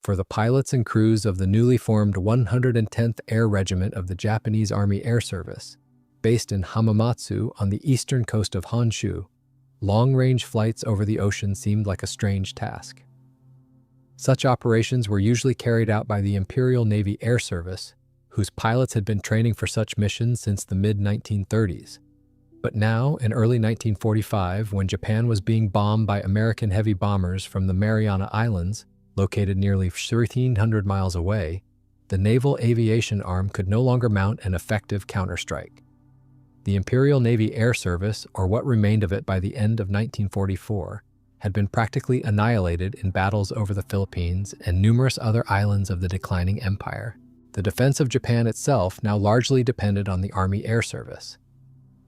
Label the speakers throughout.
Speaker 1: for the pilots and crews of the newly formed 110th Air Regiment of the Japanese Army Air Service, based in Hamamatsu on the eastern coast of Honshu. Long-range flights over the ocean seemed like a strange task. Such operations were usually carried out by the Imperial Navy Air Service, whose pilots had been training for such missions since the mid-1930s. But now, in early 1945, when Japan was being bombed by American heavy bombers from the Mariana Islands, located nearly 1,300 miles away, the naval aviation arm could no longer mount an effective counterstrike. The Imperial Navy Air Service, or what remained of it by the end of 1944, had been practically annihilated in battles over the Philippines and numerous other islands of the declining empire. The defense of Japan itself now largely depended on the Army Air Service.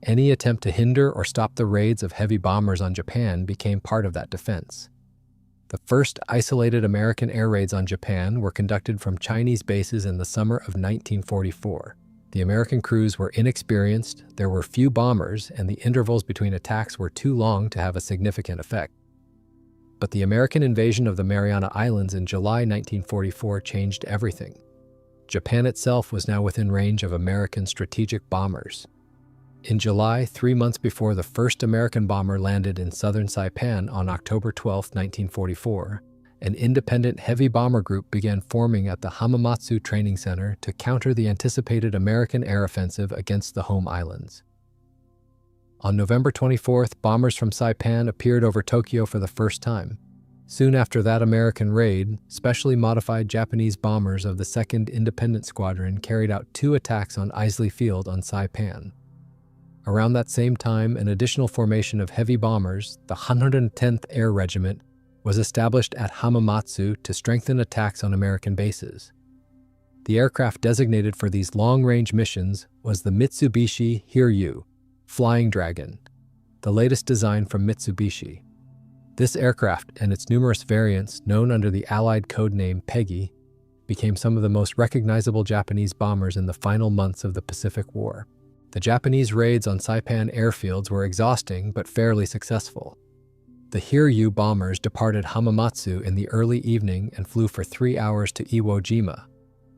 Speaker 1: Any attempt to hinder or stop the raids of heavy bombers on Japan became part of that defense. The first isolated American air raids on Japan were conducted from Chinese bases in the summer of 1944. The American crews were inexperienced, there were few bombers, and the intervals between attacks were too long to have a significant effect. But the American invasion of the Mariana Islands in July 1944 changed everything. Japan itself was now within range of American strategic bombers. In July, 3 months before the first American bomber landed in southern Saipan on October 12, 1944, an independent heavy bomber group began forming at the Hamamatsu Training Center to counter the anticipated American air offensive against the home islands. On November 24th, bombers from Saipan appeared over Tokyo for the first time. Soon after that American raid, specially modified Japanese bombers of the 2nd Independent Squadron carried out 2 attacks on Isley Field on Saipan. Around that same time, an additional formation of heavy bombers, the 110th Air Regiment, was established at Hamamatsu to strengthen attacks on American bases. The aircraft designated for these long-range missions was the Mitsubishi Hiryu, Flying Dragon, the latest design from Mitsubishi. This aircraft and its numerous variants, known under the Allied code name Peggy, became some of the most recognizable Japanese bombers in the final months of the Pacific War. The Japanese raids on Saipan airfields were exhausting but fairly successful. The Hiryu bombers departed Hamamatsu in the early evening and flew for 3 hours to Iwo Jima,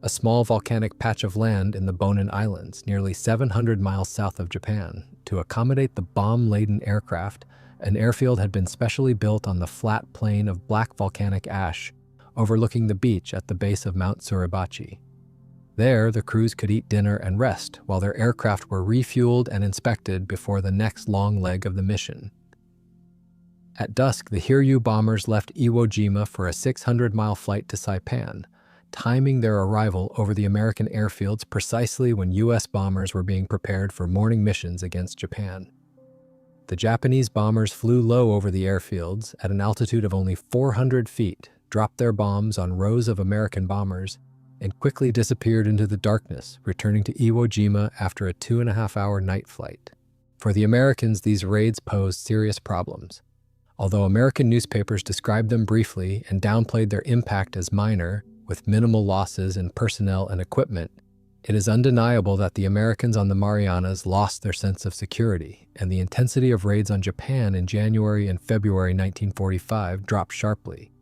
Speaker 1: a small volcanic patch of land in the Bonin Islands, nearly 700 miles south of Japan. To accommodate the bomb-laden aircraft, an airfield had been specially built on the flat plain of black volcanic ash, overlooking the beach at the base of Mount Suribachi. There, the crews could eat dinner and rest while their aircraft were refueled and inspected before the next long leg of the mission. At dusk, the Hiryu bombers left Iwo Jima for a 600-mile flight to Saipan, timing their arrival over the American airfields precisely when U.S. bombers were being prepared for morning missions against Japan. The Japanese bombers flew low over the airfields at an altitude of only 400 feet, dropped their bombs on rows of American bombers, and quickly disappeared into the darkness, returning to Iwo Jima after a 2.5-hour night flight. For the Americans, these raids posed serious problems. Although American newspapers described them briefly and downplayed their impact as minor, with minimal losses in personnel and equipment, it is undeniable that the Americans on the Marianas lost their sense of security, and the intensity of raids on Japan in January and February 1945 dropped sharply.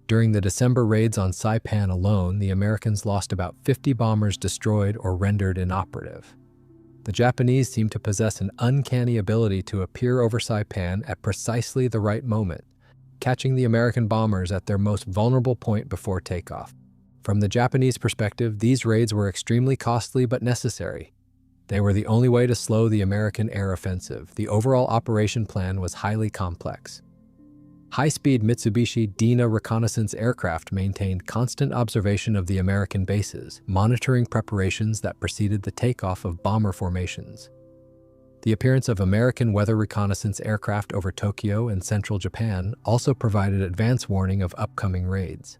Speaker 1: During the December raids on Saipan alone, the Americans lost about 50 bombers destroyed or rendered inoperative. The Japanese seemed to possess an uncanny ability to appear over Saipan at precisely the right moment, catching the American bombers at their most vulnerable point before takeoff. From the Japanese perspective, these raids were extremely costly but necessary. They were the only way to slow the American air offensive. The overall operation plan was highly complex. High-speed Mitsubishi Dina reconnaissance aircraft maintained constant observation of the American bases, monitoring preparations that preceded the takeoff of bomber formations. The appearance of American weather reconnaissance aircraft over Tokyo and central Japan also provided advance warning of upcoming raids.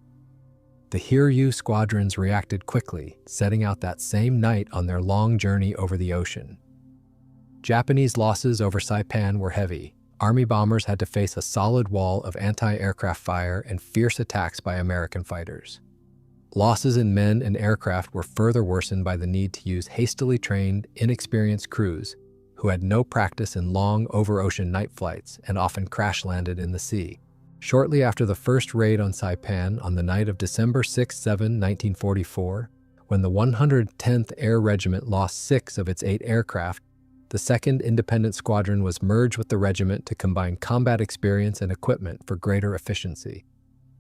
Speaker 1: The Hiryu squadrons reacted quickly, setting out that same night on their long journey over the ocean. Japanese losses over Saipan were heavy. Army bombers had to face a solid wall of anti-aircraft fire and fierce attacks by American fighters. Losses in men and aircraft were further worsened by the need to use hastily trained, inexperienced crews who had no practice in long over-ocean night flights and often crash-landed in the sea. Shortly after the first raid on Saipan on the night of December 6-7, 1944, when the 110th Air Regiment lost 6 of its 8 aircraft, the 2nd Independent Squadron was merged with the regiment to combine combat experience and equipment for greater efficiency.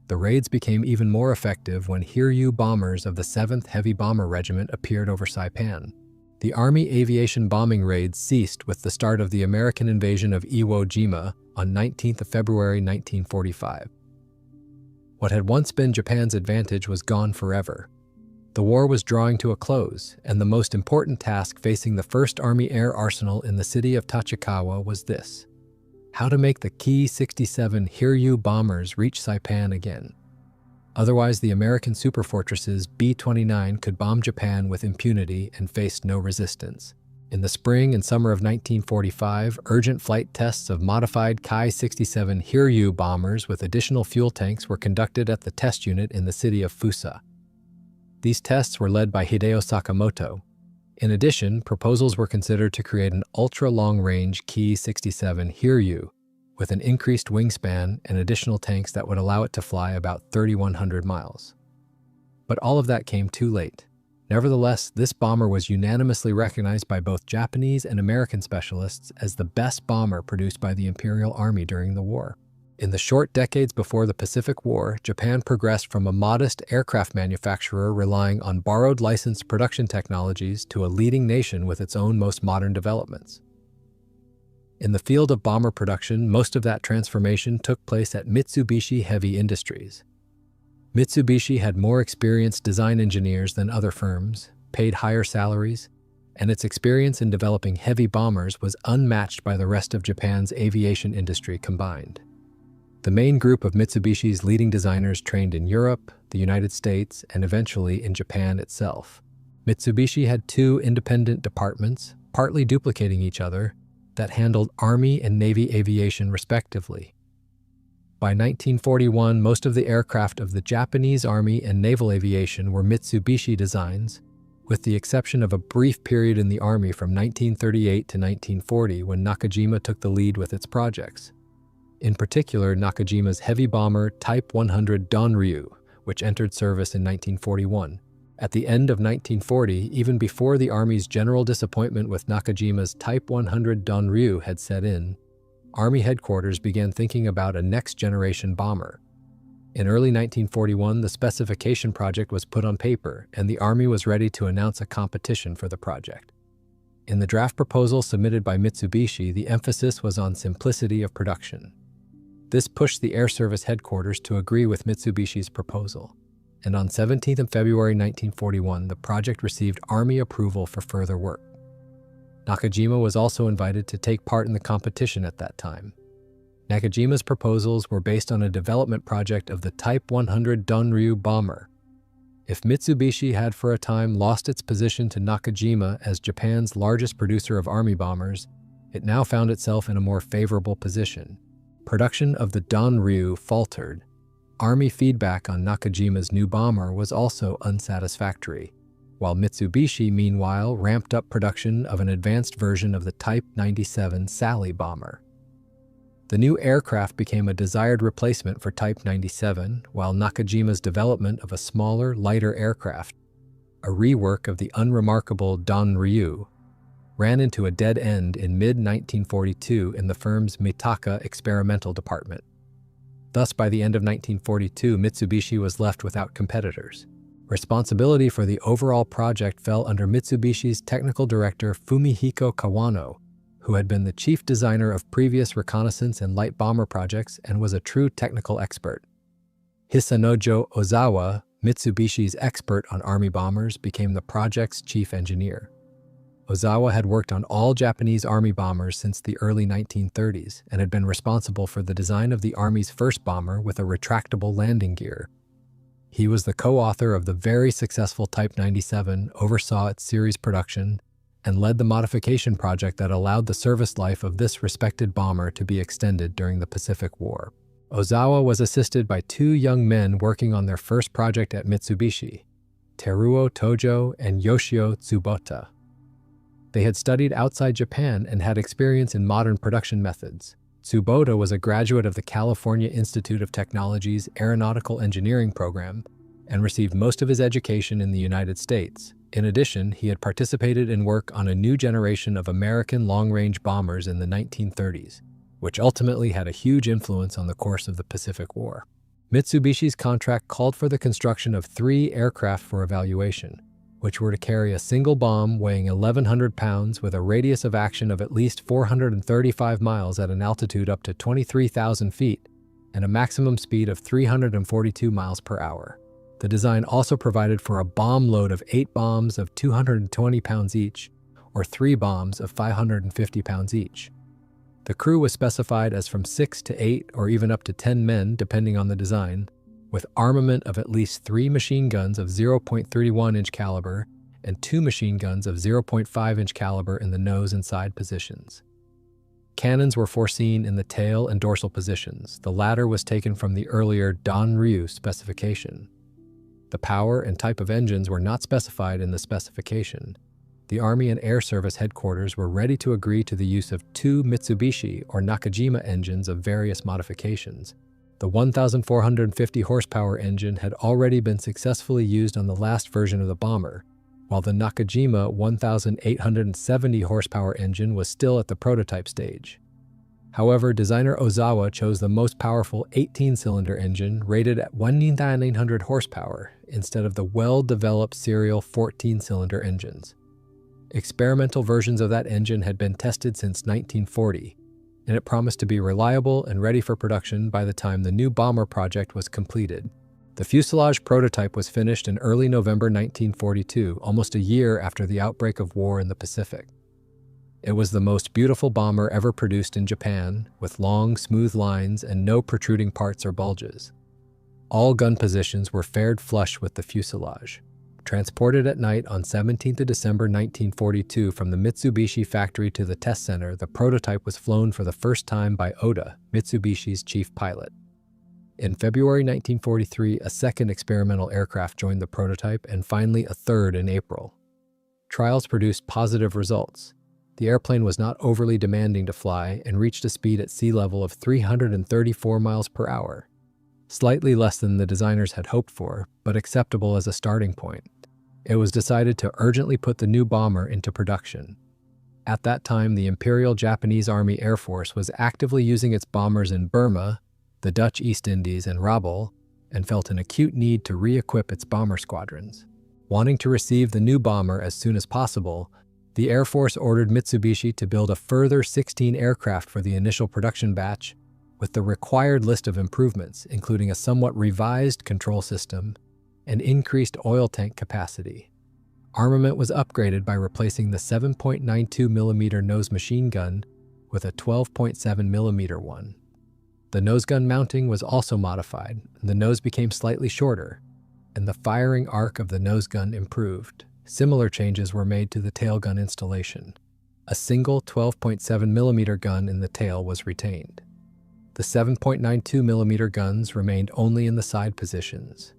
Speaker 1: The raids became even more effective when Hiryu bombers of the 7th Heavy Bomber Regiment appeared over Saipan. The Army aviation bombing raids ceased with the start of the American invasion of Iwo Jima on 19th of February 1945. What had once been Japan's advantage was gone forever. The war was drawing to a close, and the most important task facing the 1st Army Air Arsenal in the city of Tachikawa was this: how to make the Ki-67 Hiryu bombers reach Saipan again. Otherwise, the American Superfortresses B-29 could bomb Japan with impunity and faced no resistance. In the spring and summer of 1945, urgent flight tests of modified Ki-67 Hiryu bombers with additional fuel tanks were conducted at the test unit in the city of Fusa. These tests were led by Hideo Sakamoto. In addition, proposals were considered to create an ultra-long-range Ki-67 Hiryu with an increased wingspan and additional tanks that would allow it to fly about 3,100 miles. But all of that came too late. Nevertheless, this bomber was unanimously recognized by both Japanese and American specialists as the best bomber produced by the Imperial Army during the war. In the short decades before the Pacific War, Japan progressed from a modest aircraft manufacturer relying on borrowed licensed production technologies to a leading nation with its own most modern developments. In the field of bomber production, most of that transformation took place at Mitsubishi Heavy Industries. Mitsubishi had more experienced design engineers than other firms, paid higher salaries, and its experience in developing heavy bombers was unmatched by the rest of Japan's aviation industry combined. The main group of Mitsubishi's leading designers trained in Europe, the United States, and eventually in Japan itself. Mitsubishi had 2 independent departments, partly duplicating each other, that handled Army and Navy aviation respectively. By 1941, most of the aircraft of the Japanese Army and naval aviation were Mitsubishi designs, with the exception of a brief period in the Army from 1938 to 1940 when Nakajima took the lead with its projects. In particular, Nakajima's heavy bomber Type 100 Donryu, which entered service in 1941. At the end of 1940, even before the Army's general disappointment with Nakajima's Type 100 Donryu had set in, Army headquarters began thinking about a next-generation bomber. In early 1941, the specification project was put on paper, and the Army was ready to announce a competition for the project. In the draft proposal submitted by Mitsubishi, the emphasis was on simplicity of production. This pushed the Air Service headquarters to agree with Mitsubishi's proposal, and on 17th of February 1941, the project received Army approval for further work. Nakajima was also invited to take part in the competition at that time. Nakajima's proposals were based on a development project of the Type 100 Donryu bomber. If Mitsubishi had for a time lost its position to Nakajima as Japan's largest producer of Army bombers, it now found itself in a more favorable position. Production of the Donryu faltered. Army feedback on Nakajima's new bomber was also unsatisfactory, while Mitsubishi, meanwhile, ramped up production of an advanced version of the Type 97 Sally bomber. The new aircraft became a desired replacement for Type 97, while Nakajima's development of a smaller, lighter aircraft, a rework of the unremarkable Donryu, ran into a dead end in mid-1942 in the firm's Mitaka experimental department. Thus, by the end of 1942, Mitsubishi was left without competitors. Responsibility for the overall project fell under Mitsubishi's technical director Fumihiko Kawano, who had been the chief designer of previous reconnaissance and light bomber projects and was a true technical expert. Hisanojo Ozawa, Mitsubishi's expert on Army bombers, became the project's chief engineer. Ozawa had worked on all Japanese Army bombers since the early 1930s and had been responsible for the design of the Army's first bomber with a retractable landing gear. He was the co-author of the very successful Type 97, oversaw its series production, and led the modification project that allowed the service life of this respected bomber to be extended during the Pacific War. Ozawa was assisted by 2 young men working on their first project at Mitsubishi, Teruo Tojo and Yoshio Tsubota. They had studied outside Japan and had experience in modern production methods. Tsuboda was a graduate of the California Institute of Technology's Aeronautical Engineering program and received most of his education in the United States. In addition, he had participated in work on a new generation of American long-range bombers in the 1930s, which ultimately had a huge influence on the course of the Pacific War. Mitsubishi's contract called for the construction of 3 aircraft for evaluation, which were to carry a single bomb weighing 1,100 pounds with a radius of action of at least 435 miles at an altitude up to 23,000 feet and a maximum speed of 342 miles per hour. The design also provided for a bomb load of 8 bombs of 220 pounds each, or 3 bombs of 550 pounds each. The crew was specified as from 6 to 8 or even up to 10 men, depending on the design, with armament of at least 3 machine guns of 0.31-inch caliber and 2 machine guns of 0.5-inch caliber in the nose and side positions. Cannons were foreseen in the tail and dorsal positions. The latter was taken from the earlier Danryu specification. The power and type of engines were not specified in the specification. The Army and Air Service headquarters were ready to agree to the use of 2 Mitsubishi or Nakajima engines of various modifications. The 1,450 horsepower engine had already been successfully used on the last version of the bomber, while the Nakajima 1,870 horsepower engine was still at the prototype stage. However, designer Ozawa chose the most powerful 18-cylinder engine rated at 1,900 horsepower instead of the well-developed serial 14-cylinder engines. Experimental versions of that engine had been tested since 1940, and it promised to be reliable and ready for production by the time the new bomber project was completed. The fuselage prototype was finished in early November 1942, almost a year after the outbreak of war in the Pacific. It was the most beautiful bomber ever produced in Japan, with long, smooth lines and no protruding parts or bulges. All gun positions were fared flush with the fuselage. Transported at night on 17 December 1942 from the Mitsubishi factory to the test center, the prototype was flown for the first time by Oda, Mitsubishi's chief pilot. In February 1943, a second experimental aircraft joined the prototype, and finally a third in April. Trials produced positive results. The airplane was not overly demanding to fly and reached a speed at sea level of 334 miles per hour. Slightly less than the designers had hoped for, but acceptable as a starting point. It was decided to urgently put the new bomber into production. At that time, the Imperial Japanese Army Air Force was actively using its bombers in Burma, the Dutch East Indies, and Rabaul, and felt an acute need to re-equip its bomber squadrons. Wanting to receive the new bomber as soon as possible, the Air Force ordered Mitsubishi to build a further 16 aircraft for the initial production batch, with the required list of improvements, including a somewhat revised control system and increased oil tank capacity. Armament was upgraded by replacing the 7.92mm nose machine gun with a 12.7mm one. The nose gun mounting was also modified, and the nose became slightly shorter, and the firing arc of the nose gun improved. Similar changes were made to the tail gun installation. A single 12.7mm gun in the tail was retained. The 7.92mm guns remained only in the side positions.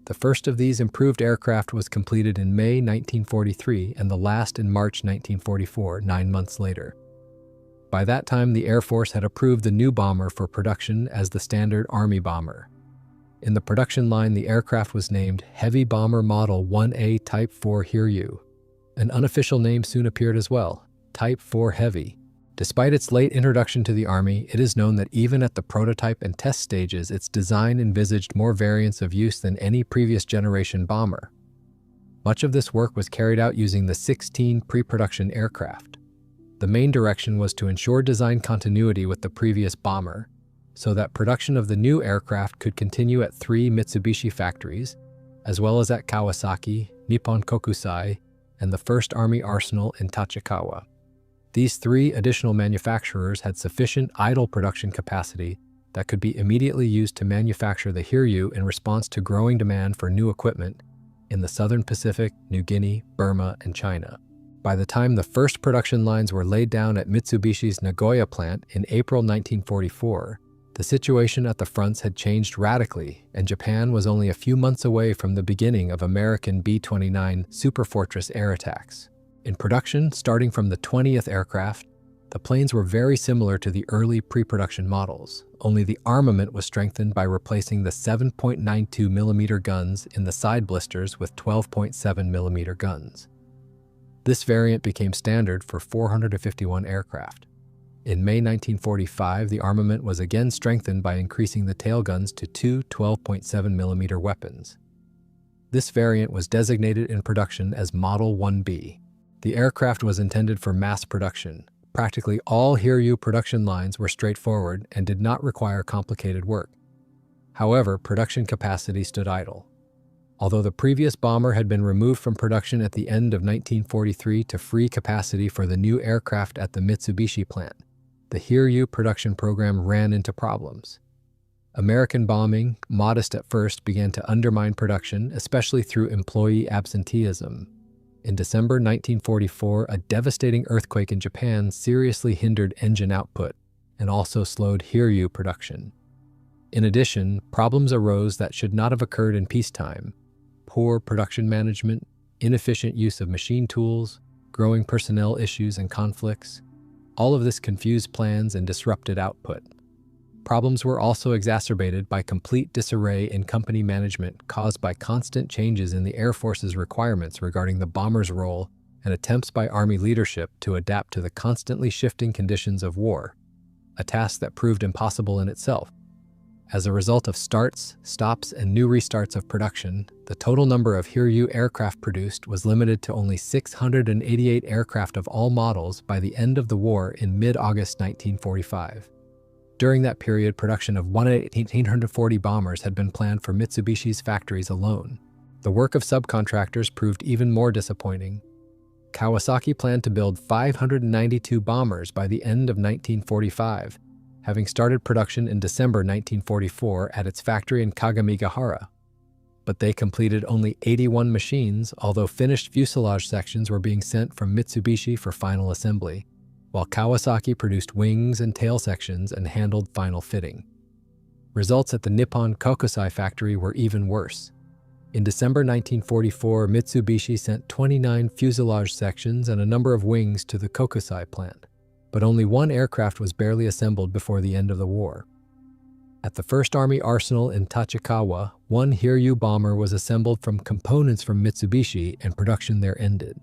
Speaker 1: The first of these improved aircraft was completed in May 1943 and the last in March 1944, 9 months later. By that time, the Air Force had approved the new bomber for production as the standard Army bomber. In the production line, the aircraft was named Heavy Bomber Model 1A Type 4 Hiryu. An unofficial name soon appeared as well, Type 4 Heavy. Despite its late introduction to the Army, it is known that even at the prototype and test stages, its design envisaged more variants of use than any previous generation bomber. Much of this work was carried out using the 16 pre-production aircraft. The main direction was to ensure design continuity with the previous bomber, so that production of the new aircraft could continue at 3 Mitsubishi factories, as well as at Kawasaki, Nippon Kokusai, and the 1st Army Arsenal in Tachikawa. These 3 additional manufacturers had sufficient idle production capacity that could be immediately used to manufacture the Hiryu in response to growing demand for new equipment in the Southern Pacific, New Guinea, Burma, and China. By the time the first production lines were laid down at Mitsubishi's Nagoya plant in April 1944, the situation at the fronts had changed radically, and Japan was only a few months away from the beginning of American B-29 Superfortress air attacks. In production, starting from the 20th aircraft, The planes were very similar to the early pre-production models, only the armament was strengthened by replacing the 7.92mm guns in the side blisters with 12.7mm guns. This variant became standard for 451 aircraft. In May 1945, the armament was again strengthened by increasing the tail guns to two 12.7mm weapons. This variant was designated in production as Model 1B. The aircraft was intended for mass production. Practically all Hiryu production lines were straightforward and did not require complicated work. However, production capacity stood idle. Although the previous bomber had been removed from production at the end of 1943 to free capacity for the new aircraft at the Mitsubishi plant, the Hiryu production program ran into problems. American bombing, modest at first, began to undermine production, especially through employee absenteeism. In December 1944, a devastating earthquake in Japan seriously hindered engine output and also slowed Hiryu production. In addition, problems arose that should not have occurred in peacetime: poor production management, inefficient use of machine tools, growing personnel issues and conflicts. All of this confused plans and disrupted output. Problems were also exacerbated by complete disarray in company management caused by constant changes in the Air Force's requirements regarding the bomber's role and attempts by Army leadership to adapt to the constantly shifting conditions of war, a task that proved impossible in itself. As a result of starts, stops, and new restarts of production, the total number of Hiryu aircraft produced was limited to only 688 aircraft of all models by the end of the war in mid-August 1945. During that period, production of 1,840 bombers had been planned for Mitsubishi's factories alone. The work of subcontractors proved even more disappointing. Kawasaki planned to build 592 bombers by the end of 1945, having started production in December 1944 at its factory in Kagamigahara. But they completed only 81 machines, although finished fuselage sections were being sent from Mitsubishi for final assembly, while Kawasaki produced wings and tail sections and handled final fitting. Results at the Nippon Kokusai factory were even worse. In December 1944, Mitsubishi sent 29 fuselage sections and a number of wings to the Kokusai plant, but only one aircraft was barely assembled before the end of the war. At the First Army Arsenal in Tachikawa, one Hiryu bomber was assembled from components from Mitsubishi and production there ended.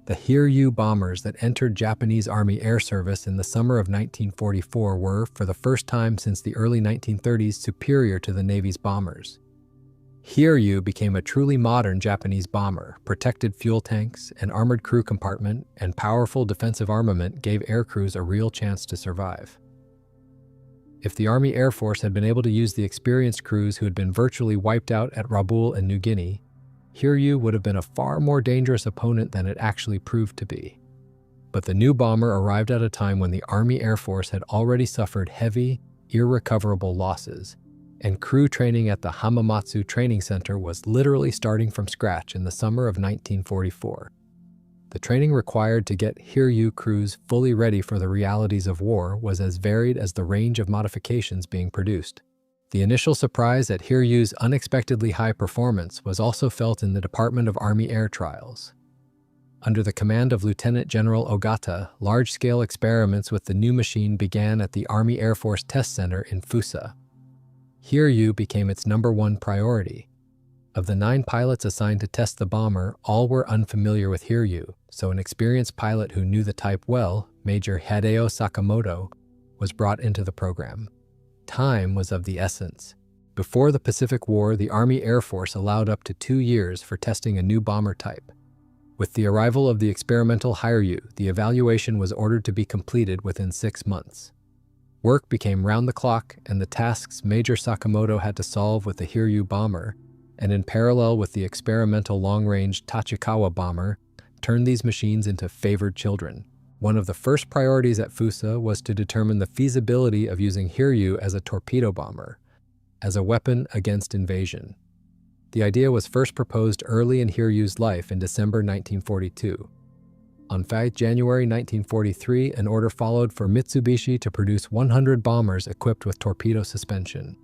Speaker 1: The Hiryu bombers that entered Japanese Army Air Service in the summer of 1944 were, for the first time since the early 1930s, superior to the Navy's bombers. Hiryu became a truly modern Japanese bomber. Protected fuel tanks, an armored crew compartment, and powerful defensive armament gave aircrews a real chance to survive. If the Army Air Force had been able to use the experienced crews who had been virtually wiped out at Rabaul and New Guinea, Hiryu would have been a far more dangerous opponent than it actually proved to be. But the new bomber arrived at a time when the Army Air Force had already suffered heavy, irrecoverable losses, and crew training at the Hamamatsu Training Center was literally starting from scratch in the summer of 1944. The training required to get Hiryu crews fully ready for the realities of war was as varied as the range of modifications being produced. The initial surprise at Hiryu's unexpectedly high performance was also felt in the Department of Army Air Trials. Under the command of Lieutenant General Ogata, large-scale experiments with the new machine began at the Army Air Force Test Center in Fusa. Hiryu became its #1 priority. Of the 9 pilots assigned to test the bomber, all were unfamiliar with Hiryu, so an experienced pilot who knew the type well, Major Hideo Sakamoto, was brought into the program. Time was of the essence. Before the Pacific War, the Army Air Force allowed up to 2 years for testing a new bomber type. With the arrival of the experimental Hiryu, the evaluation was ordered to be completed within 6 months. Work became round the clock, and the tasks Major Sakamoto had to solve with the Hiryu bomber, and in parallel with the experimental long-range Tachikawa bomber, turned these machines into favored children. One of the first priorities at Fusa was to determine the feasibility of using Hiryu as a torpedo bomber, as a weapon against invasion. The idea was first proposed early in Hiryu's life in December 1942. On January 1943, an order followed for Mitsubishi to produce 100 bombers equipped with torpedo suspension.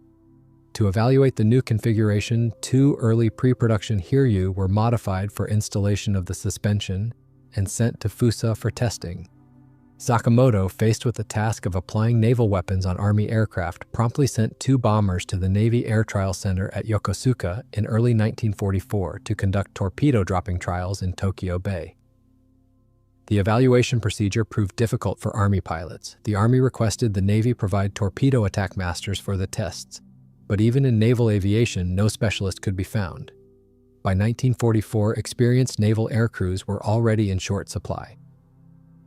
Speaker 1: To evaluate the new configuration, 2 early pre-production Hiryu were modified for installation of the suspension and sent to Fusa for testing. Sakamoto, faced with the task of applying naval weapons on Army aircraft, promptly sent 2 bombers to the Navy Air Trial Center at Yokosuka in early 1944 to conduct torpedo-dropping trials in Tokyo Bay. The evaluation procedure proved difficult for Army pilots. The Army requested the Navy provide torpedo attack masters for the tests, but even in naval aviation, no specialist could be found. By 1944, experienced naval aircrews were already in short supply.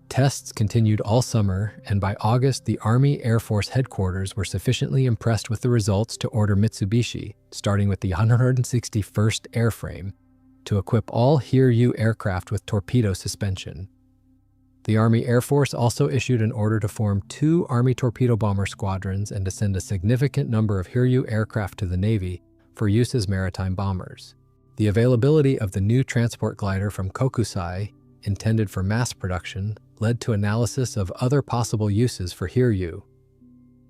Speaker 1: Tests continued all summer, and by August, the Army Air Force headquarters were sufficiently impressed with the results to order Mitsubishi, starting with the 161st Airframe, to equip all Hiryu aircraft with torpedo suspension. The Army Air Force also issued an order to form 2 Army torpedo bomber squadrons and to send a significant number of Hiryu aircraft to the Navy for use as maritime bombers. The availability of the new transport glider from Kokusai, intended for mass production, led to analysis of other possible uses for Hiryu.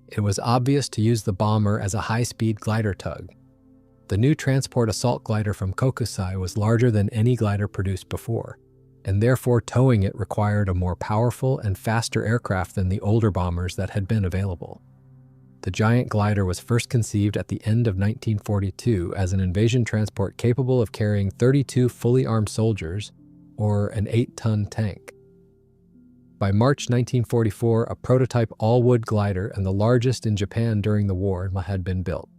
Speaker 1: It was obvious to use the bomber as a high-speed glider tug. The new transport assault glider from Kokusai was larger than any glider produced before, and therefore towing it required a more powerful and faster aircraft than the older bombers that had been available. The giant glider was first conceived at the end of 1942 as an invasion transport capable of carrying 32 fully armed soldiers, or an 8-ton tank. By March 1944, a prototype all-wood glider and the largest in Japan during the war had been built.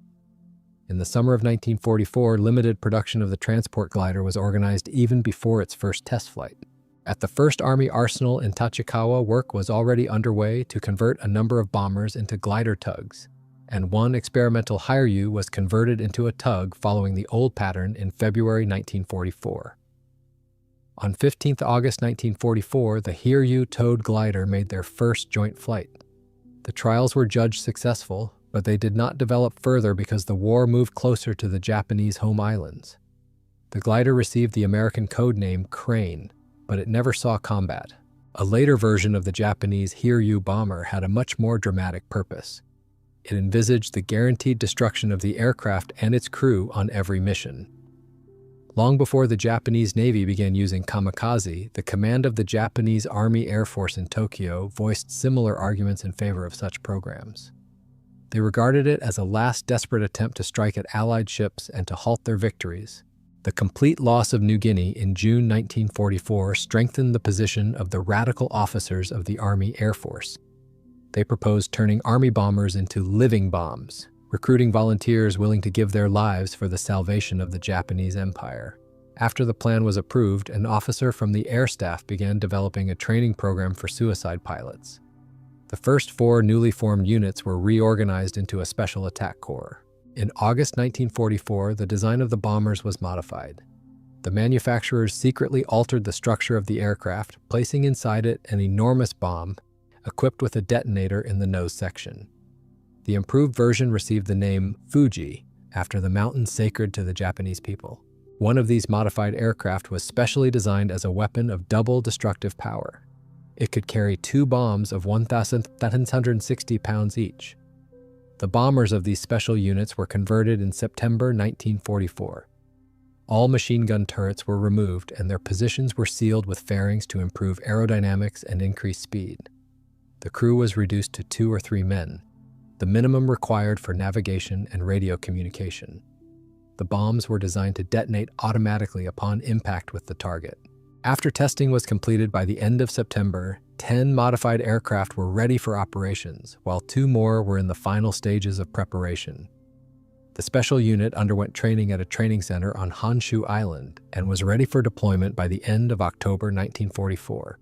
Speaker 1: In the summer of 1944, limited production of the transport glider was organized even before its first test flight. At the first Army arsenal in Tachikawa, work was already underway to convert a number of bombers into glider tugs, and 1 experimental Hiryu was converted into a tug following the old pattern in February 1944. On 15 August 1944, the Hiryu towed glider made their first joint flight. The trials were judged successful, but they did not develop further because the war moved closer to the Japanese home islands. The glider received the American code name Crane, but it never saw combat. A later version of the Japanese Hiryu bomber had a much more dramatic purpose. It envisaged the guaranteed destruction of the aircraft and its crew on every mission. Long before the Japanese Navy began using Kamikaze, the command of the Japanese Army Air Force in Tokyo voiced similar arguments in favor of such programs. They regarded it as a last desperate attempt to strike at Allied ships and to halt their victories. The complete loss of New Guinea in June 1944 strengthened the position of the radical officers of the Army Air Force. They proposed turning Army bombers into living bombs, recruiting volunteers willing to give their lives for the salvation of the Japanese Empire. After the plan was approved, an officer from the air staff began developing a training program for suicide pilots. The first 4 newly formed units were reorganized into a special attack corps. In August 1944, the design of the bombers was modified. The manufacturers secretly altered the structure of the aircraft, placing inside it an enormous bomb, equipped with a detonator in the nose section. The improved version received the name Fuji, after the mountain sacred to the Japanese people. One of these modified aircraft was specially designed as a weapon of double destructive power. It could carry 2 bombs of 1,760 pounds each. The bombers of these special units were converted in September 1944. All machine gun turrets were removed and their positions were sealed with fairings to improve aerodynamics and increase speed. The crew was reduced to 2 or 3 men, the minimum required for navigation and radio communication. The bombs were designed to detonate automatically upon impact with the target. After testing was completed by the end of September, 10 modified aircraft were ready for operations, while 2 more were in the final stages of preparation. The special unit underwent training at a training center on Honshu Island and was ready for deployment by the end of October 1944.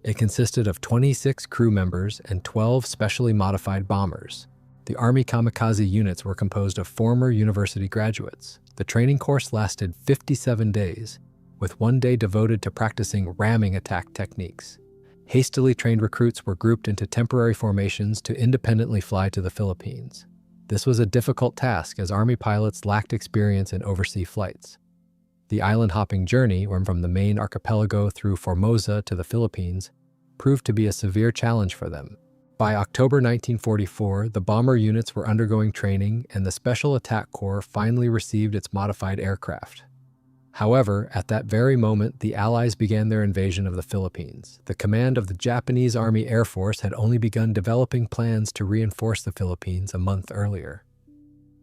Speaker 1: It consisted of 26 crew members and 12 specially modified bombers. The Army Kamikaze units were composed of former university graduates. The training course lasted 57 days, with 1 day devoted to practicing ramming attack techniques. Hastily trained recruits were grouped into temporary formations to independently fly to the Philippines. This was a difficult task as Army pilots lacked experience in overseas flights. The island-hopping journey, from the main archipelago through Formosa to the Philippines, proved to be a severe challenge for them. By October 1944, the bomber units were undergoing training and the Special Attack Corps finally received its modified aircraft. However, at that very moment, the Allies began their invasion of the Philippines. The command of the Japanese Army Air Force had only begun developing plans to reinforce the Philippines a month earlier.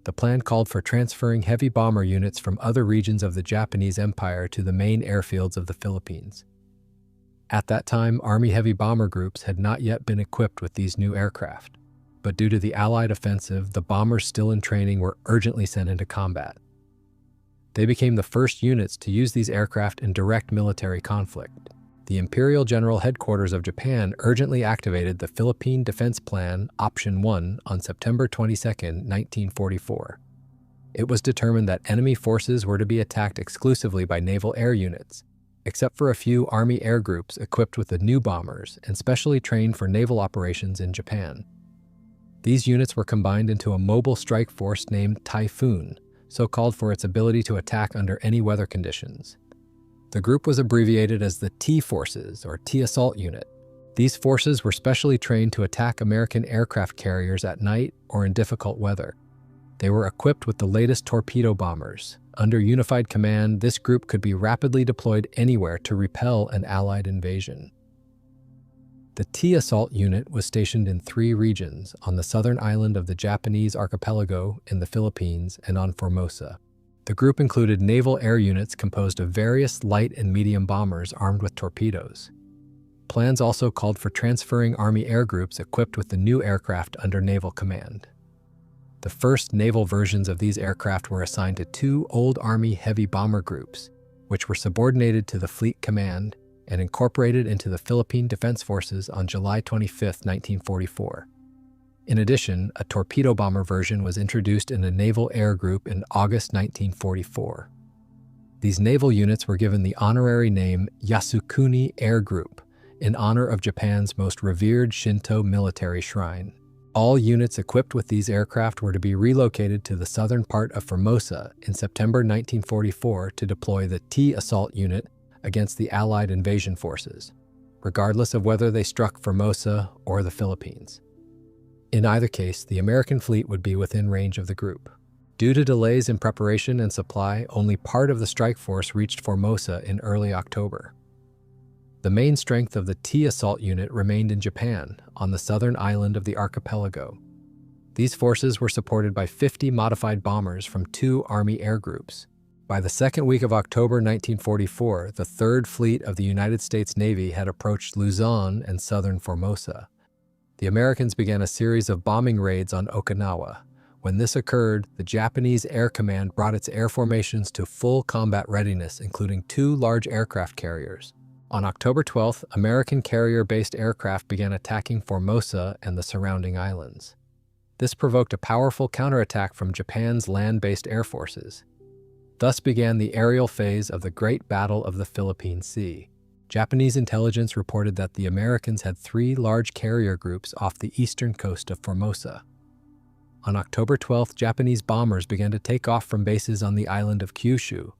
Speaker 1: The plan called for transferring heavy bomber units from other regions of the Japanese Empire to the main airfields of the Philippines. At that time, Army heavy bomber groups had not yet been equipped with these new aircraft, but due to the Allied offensive, the bombers still in training were urgently sent into combat. They became the first units to use these aircraft in direct military conflict. The Imperial General Headquarters of Japan urgently activated the Philippine Defense Plan Option 1 on September 22, 1944. It was determined that enemy forces were to be attacked exclusively by naval air units, except for a few Army air groups equipped with the new bombers and specially trained for naval operations in Japan. These units were combined into a mobile strike force named Typhoon, so called for its ability to attack under any weather conditions. The group was abbreviated as the T-Forces, or T-Assault Unit. These forces were specially trained to attack American aircraft carriers at night or in difficult weather. They were equipped with the latest torpedo bombers. Under unified command, this group could be rapidly deployed anywhere to repel an Allied invasion. The T-Assault Unit was stationed in 3 regions: on the southern island of the Japanese archipelago, in the Philippines, and on Formosa. The group included naval air units composed of various light and medium bombers armed with torpedoes. Plans also called for transferring Army air groups equipped with the new aircraft under naval command. The first naval versions of these aircraft were assigned to 2 old Army heavy bomber groups, which were subordinated to the Fleet Command and incorporated into the Philippine Defense Forces on July 25, 1944. In addition, a torpedo bomber version was introduced in a naval air group in August 1944. These naval units were given the honorary name Yasukuni Air Group, in honor of Japan's most revered Shinto military shrine. All units equipped with these aircraft were to be relocated to the southern part of Formosa in September 1944 to deploy the T-Assault Unit against the Allied invasion forces, regardless of whether they struck Formosa or the Philippines. In either case, the American fleet would be within range of the group. Due to delays in preparation and supply, only part of the strike force reached Formosa in early October. The main strength of the T-Assault Unit remained in Japan, on the southern island of the archipelago. These forces were supported by 50 modified bombers from 2 Army air groups. By the second week of October 1944, the 3rd Fleet of the United States Navy had approached Luzon and southern Formosa. The Americans began a series of bombing raids on Okinawa. When this occurred, the Japanese Air Command brought its air formations to full combat readiness, including 2 large aircraft carriers. On October 12th, American carrier-based aircraft began attacking Formosa and the surrounding islands. This provoked a powerful counterattack from Japan's land-based air forces. Thus began the aerial phase of the Great Battle of the Philippine Sea. Japanese intelligence reported that the Americans had 3 large carrier groups off the eastern coast of Formosa. On October 12th, Japanese bombers began to take off from bases on the island of Kyushu.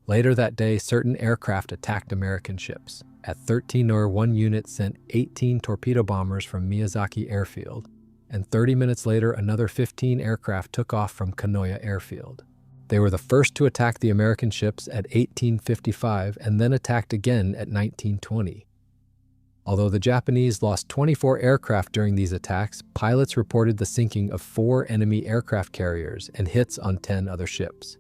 Speaker 1: Later that day, certain aircraft attacked American ships. At 13:00, one unit sent 18 torpedo bombers from Miyazaki Airfield, and 30 minutes later, another 15 aircraft took off from Kanoya Airfield. They were the first to attack the American ships at 18:55 and then attacked again at 19:20. Although the Japanese lost 24 aircraft during these attacks, pilots reported the sinking of 4 enemy aircraft carriers and hits on 10 other ships.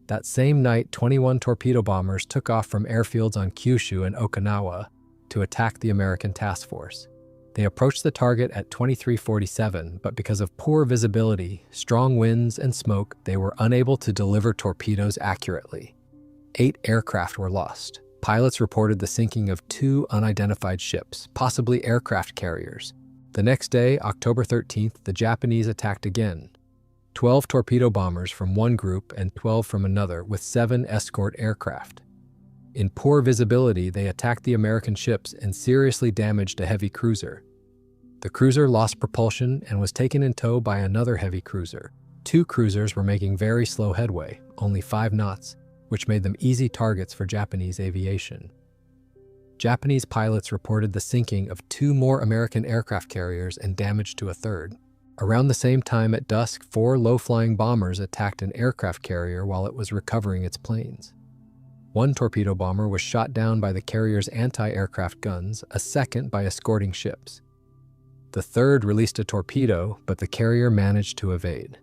Speaker 1: That same night, 21 torpedo bombers took off from airfields on Kyushu and Okinawa to attack the American task force. They approached the target at 23:47, but because of poor visibility, strong winds, and smoke, they were unable to deliver torpedoes accurately. 8 aircraft were lost. Pilots reported the sinking of 2 unidentified ships, possibly aircraft carriers. The next day, October 13th, the Japanese attacked again. 12 torpedo bombers from one group and 12 from another, with 7 escort aircraft. In poor visibility, they attacked the American ships and seriously damaged a heavy cruiser. The cruiser lost propulsion and was taken in tow by another heavy cruiser. 2 cruisers were making very slow headway, only 5 knots, which made them easy targets for Japanese aviation. Japanese pilots reported the sinking of 2 more American aircraft carriers and damage to a 3rd. Around the same time at dusk, 4 low-flying bombers attacked an aircraft carrier while it was recovering its planes. One torpedo bomber was shot down by the carrier's anti-aircraft guns, a second by escorting ships. The third released a torpedo, but the carrier managed to evade.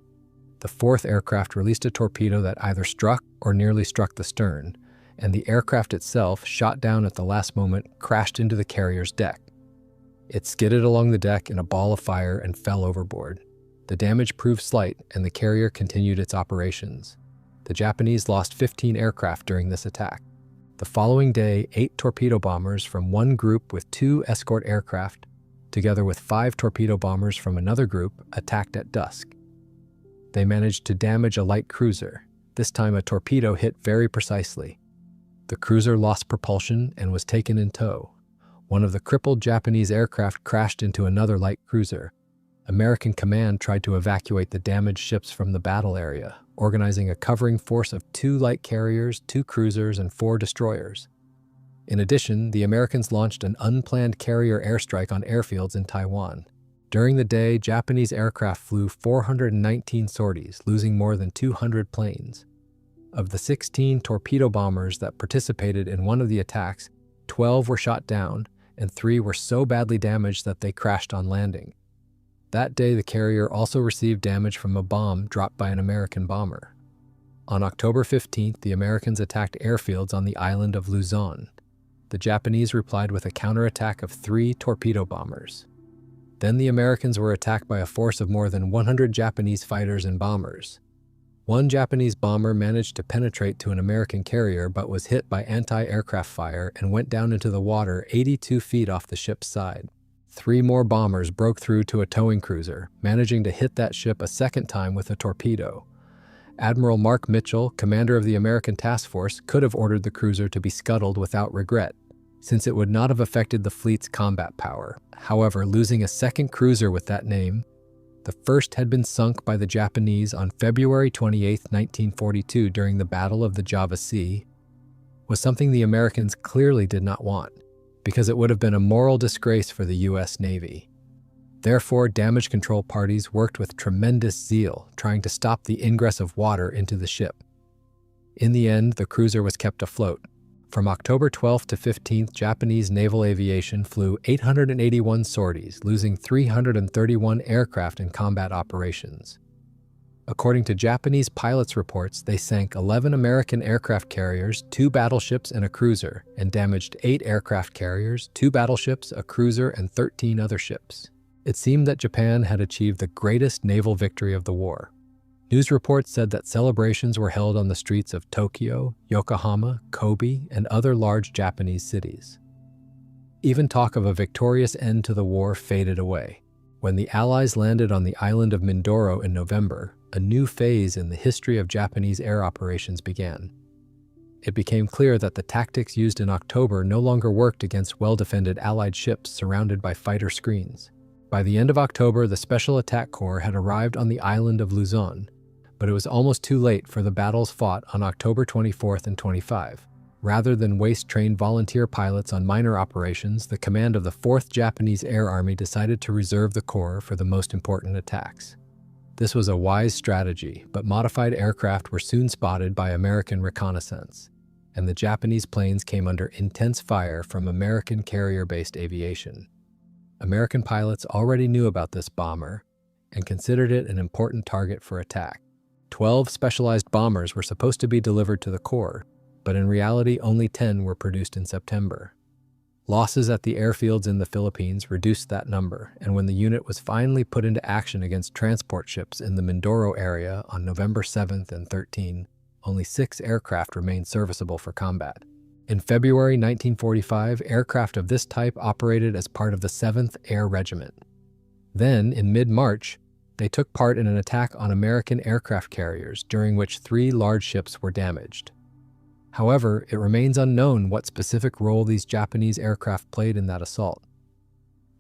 Speaker 1: The fourth aircraft released a torpedo that either struck or nearly struck the stern, and the aircraft itself, shot down at the last moment, crashed into the carrier's deck. It skidded along the deck in a ball of fire and fell overboard. The damage proved slight, and the carrier continued its operations. The Japanese lost 15 aircraft during this attack. The following day, 8 torpedo bombers from one group with 2 escort aircraft, together with 5 torpedo bombers from another group, attacked at dusk. They managed to damage a light cruiser. This time a torpedo hit very precisely. The cruiser lost propulsion and was taken in tow. One of the crippled Japanese aircraft crashed into another light cruiser. American command tried to evacuate the damaged ships from the battle area, organizing a covering force of 2 light carriers, 2 cruisers, and 4 destroyers. In addition, the Americans launched an unplanned carrier airstrike on airfields in Taiwan. During the day, Japanese aircraft flew 419 sorties, losing more than 200 planes. Of the 16 torpedo bombers that participated in one of the attacks, 12 were shot down, and 3 were so badly damaged that they crashed on landing. That day, the carrier also received damage from a bomb dropped by an American bomber. On October 15th, the Americans attacked airfields on the island of Luzon. The Japanese replied with a counterattack of 3 torpedo bombers. Then the Americans were attacked by a force of more than 100 Japanese fighters and bombers. One Japanese bomber managed to penetrate to an American carrier but was hit by anti-aircraft fire and went down into the water 82 feet off the ship's side. 3 more bombers broke through to a towing cruiser, managing to hit that ship a second time with a torpedo. Admiral Mark Mitchell, commander of the American task force, could have ordered the cruiser to be scuttled without regret, since it would not have affected the fleet's combat power. However, losing a second cruiser with that name, the first had been sunk by the Japanese on February 28, 1942 during the Battle of the Java Sea, was something the Americans clearly did not want, because it would have been a moral disgrace for the U.S. Navy. Therefore, damage control parties worked with tremendous zeal, trying to stop the ingress of water into the ship. In the end, the cruiser was kept afloat. From October 12th to 15th, Japanese naval aviation flew 881 sorties, losing 331 aircraft in combat operations. According to Japanese pilots' reports, they sank 11 American aircraft carriers, 2 battleships, and a cruiser, and damaged 8 aircraft carriers, 2 battleships, a cruiser, and 13 other ships. It seemed that Japan had achieved the greatest naval victory of the war. News reports said that celebrations were held on the streets of Tokyo, Yokohama, Kobe, and other large Japanese cities. Even talk of a victorious end to the war faded away. When the Allies landed on the island of Mindoro in November, a new phase in the history of Japanese air operations began. It became clear that the tactics used in October no longer worked against well-defended Allied ships surrounded by fighter screens. By the end of October, the Special Attack Corps had arrived on the island of Luzon, but it was almost too late for the battles fought on October 24th and 25. Rather than waste trained volunteer pilots on minor operations, the command of the 4th Japanese Air Army decided to reserve the Corps for the most important attacks. This was a wise strategy, but modified aircraft were soon spotted by American reconnaissance, and the Japanese planes came under intense fire from American carrier-based aviation. American pilots already knew about this bomber and considered it an important target for attack. 12 specialized bombers were supposed to be delivered to the Corps, but in reality only 10 were produced in September. Losses at the airfields in the Philippines reduced that number, and when the unit was finally put into action against transport ships in the Mindoro area on November 7th and 13th, only 6 aircraft remained serviceable for combat. In February 1945, aircraft of this type operated as part of the 7th Air Regiment. Then, in mid-March, they took part in an attack on American aircraft carriers, during which 3 large ships were damaged. However, it remains unknown what specific role these Japanese aircraft played in that assault.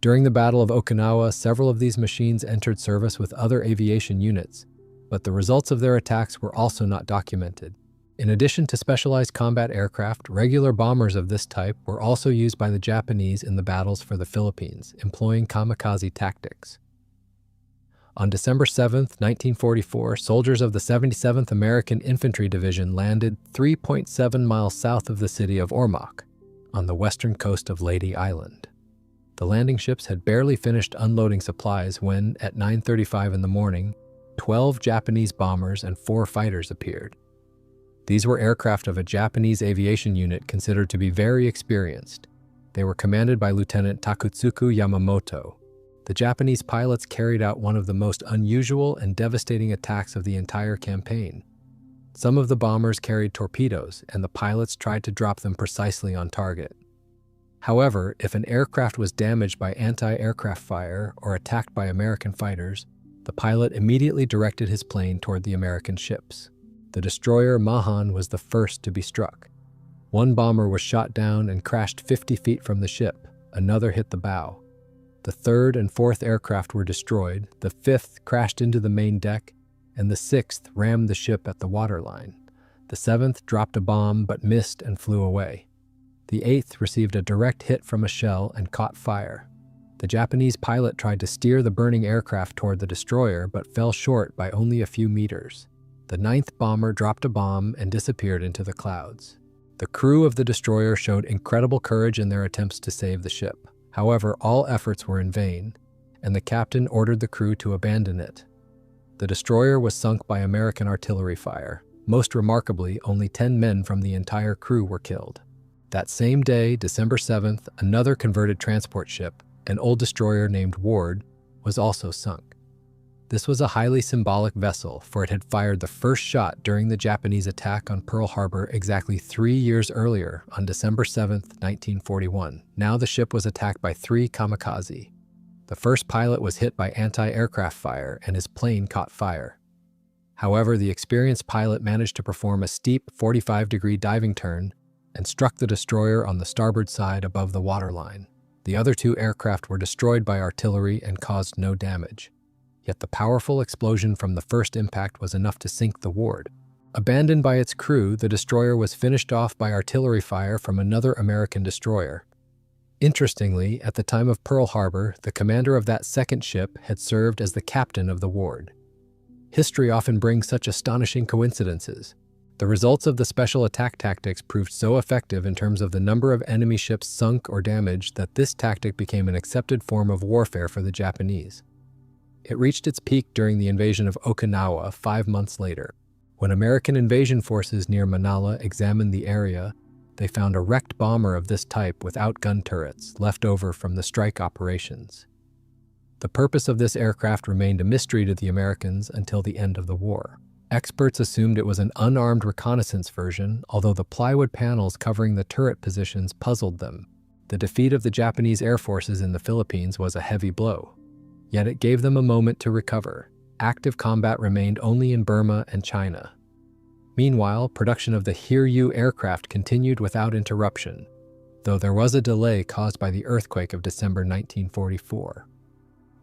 Speaker 1: During the Battle of Okinawa, several of these machines entered service with other aviation units, but the results of their attacks were also not documented. In addition to specialized combat aircraft, regular bombers of this type were also used by the Japanese in the battles for the Philippines, employing kamikaze tactics. On December 7, 1944, soldiers of the 77th American Infantry Division landed 3.7 miles south of the city of Ormoc, on the western coast of Leyte Island. The landing ships had barely finished unloading supplies when, at 9:35 in the morning, 12 Japanese bombers and 4 fighters appeared. These were aircraft of a Japanese aviation unit considered to be very experienced. They were commanded by Lieutenant Takutsuku Yamamoto. The Japanese pilots carried out one of the most unusual and devastating attacks of the entire campaign. Some of the bombers carried torpedoes, and the pilots tried to drop them precisely on target. However, if an aircraft was damaged by anti-aircraft fire or attacked by American fighters, the pilot immediately directed his plane toward the American ships. The destroyer Mahan was the first to be struck. One bomber was shot down and crashed 50 feet from the ship. Another hit the bow. The third and fourth aircraft were destroyed, the fifth crashed into the main deck, and the sixth rammed the ship at the waterline. The seventh dropped a bomb but missed and flew away. The eighth received a direct hit from a shell and caught fire. The Japanese pilot tried to steer the burning aircraft toward the destroyer but fell short by only a few meters. The ninth bomber dropped a bomb and disappeared into the clouds. The crew of the destroyer showed incredible courage in their attempts to save the ship. However, all efforts were in vain, and the captain ordered the crew to abandon it. The destroyer was sunk by American artillery fire. Most remarkably, only 10 men from the entire crew were killed. That same day, December 7th, another converted transport ship, an old destroyer named Ward, was also sunk. This was a highly symbolic vessel, for it had fired the first shot during the Japanese attack on Pearl Harbor exactly 3 years earlier, on December 7, 1941. Now the ship was attacked by 3 kamikaze. The first pilot was hit by anti-aircraft fire, and his plane caught fire. However, the experienced pilot managed to perform a steep 45-degree diving turn and struck the destroyer on the starboard side above the waterline. The other 2 aircraft were destroyed by artillery and caused no damage. Yet the powerful explosion from the first impact was enough to sink the Ward. Abandoned by its crew, the destroyer was finished off by artillery fire from another American destroyer. Interestingly, at the time of Pearl Harbor, the commander of that second ship had served as the captain of the Ward. History often brings such astonishing coincidences. The results of the special attack tactics proved so effective in terms of the number of enemy ships sunk or damaged that this tactic became an accepted form of warfare for the Japanese. It reached its peak during the invasion of Okinawa 5 months later. When American invasion forces near Manila examined the area, they found a wrecked bomber of this type without gun turrets left over from the strike operations. The purpose of this aircraft remained a mystery to the Americans until the end of the war. Experts assumed it was an unarmed reconnaissance version, although the plywood panels covering the turret positions puzzled them. The defeat of the Japanese air forces in the Philippines was a heavy blow. Yet it gave them a moment to recover. Active combat remained only in Burma and China. Meanwhile, production of the Hiryu aircraft continued without interruption, though there was a delay caused by the earthquake of December 1944.